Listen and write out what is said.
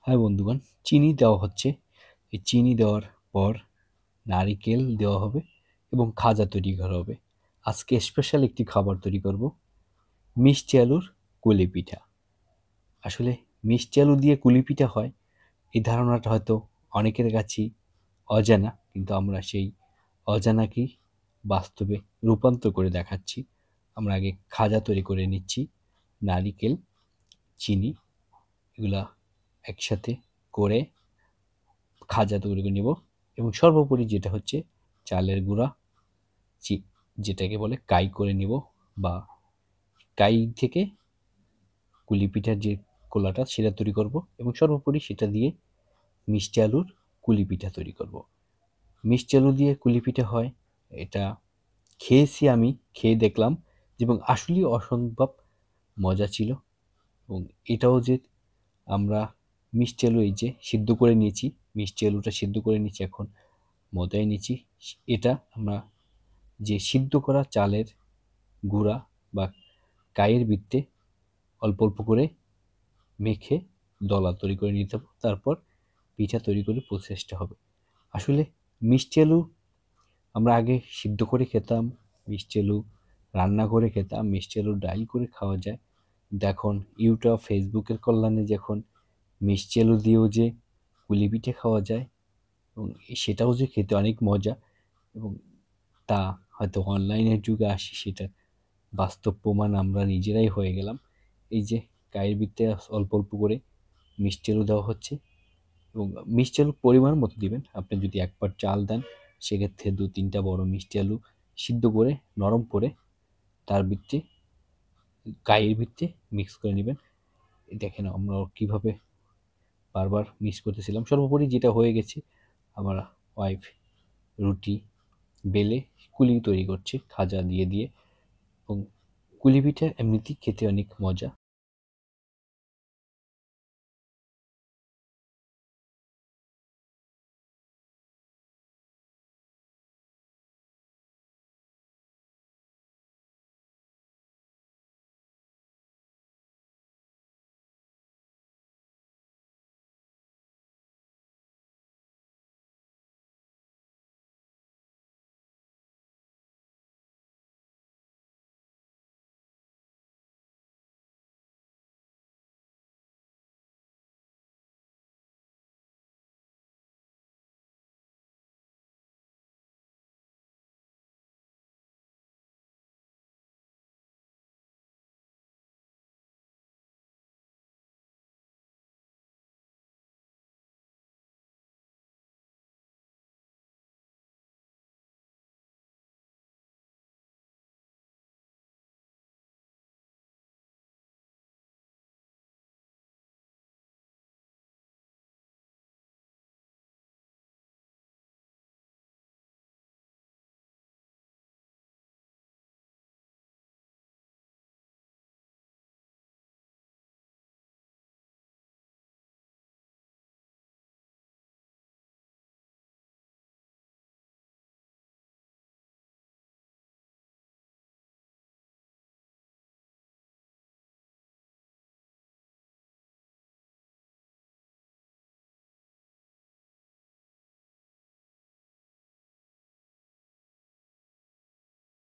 হ্যাঁ বন্ধুগণ, চিনি দেওয়া হচ্ছে। এই চিনি দেওয়ার পর নারিকেল দেওয়া হবে এবং খাজা তৈরি করা হবে। আজকে স্পেশাল একটি খাবার তৈরি করব, মিষ্টি আলুর কুলি পিঠা। আসলে মিষ্টি আলু দিয়ে কুলি পিঠা হয়, এই ধারণাটা হয়তো অনেকের কাছেই অজানা, কিন্তু আমরা সেই অজানাকেই বাস্তবে রূপান্তর করে দেখাচ্ছি। আমরা আগে খাজা তৈরি করে নিচ্ছি। নারিকেল, চিনি এগুলা একসাথে করে খাজা তৈরি করে নিব। এবং সর্বোপরি যেটা হচ্ছে চালের গুঁড়া, চি- যেটাকে বলে কাই করে নিব, বা কাই থেকে কুলি পিঠার যে কোলাটা সেটা তৈরি করব। এবং সর্বোপরি সেটা দিয়ে মিষ্টি আলুর কুলি পিঠা তৈরি করব। মিষ্টি আলু দিয়ে কুলি পিঠা হয়, এটা খেয়েছি আমি, খেয়ে দেখলাম এবং আসলেই অসম্ভব মজা ছিল। এবং এটাও যে আমরা মিষ্টি আলু এই যে সিদ্ধ করে নিয়েছি, মিষ্টি আলুটা সিদ্ধ করে নিয়েছি, এখন মজাই নিচ্ছি। এটা আমরা যে সিদ্ধ করা চালের গুঁড়া বা কাইয়ের বৃত্তে অল্প অল্প করে মেখে দলা তৈরি করে নিতে হবে। তারপর পিঠা তৈরি করে প্রসেসটা হবে। আসলে মিষ্টি আলু আমরা আগে সিদ্ধ করে খেতাম, মিষ্টি আলু রান্না করে খেতাম, মিষ্টি আলু ডাল করে খাওয়া যায়। কিন্তু এখন ইউটিউব ফেসবুকের কল্যাণে যখন মিষ্টি আলু দিয়েও যে পুলি পিঠে খাওয়া যায় এবং সেটাও যে খেতে অনেক মজা, এবং তা হয়তো অনলাইনের যুগে আসি, সেটা বাস্তব প্রমাণ আমরা নিজেরাই হয়ে গেলাম। এই যে গায়ের বৃত্তে অল্প অল্প করে মিষ্টি আলু দেওয়া হচ্ছে, এবং মিষ্টি আলু পরিমাণ মতো দিবেন। আপনি যদি এক পাট চাল দেন, সেক্ষেত্রে দু তিনটা বড় মিষ্টি আলু সিদ্ধ করে নরম করে তার ভিত্তি গায়ের ভিত্তি মিক্স করে নেবেন। দেখেন আমরা কিভাবে বারবার মিক্স করতেছিলাম। সর্বোপরি যেটা হয়ে গেছে, আমার ওয়াইফ রুটি বেলে কুলি তৈরি করছে খাজা দিয়ে দিয়ে। এবং কুলি পিঠা এমনিতেই খেতে অনেক মজা,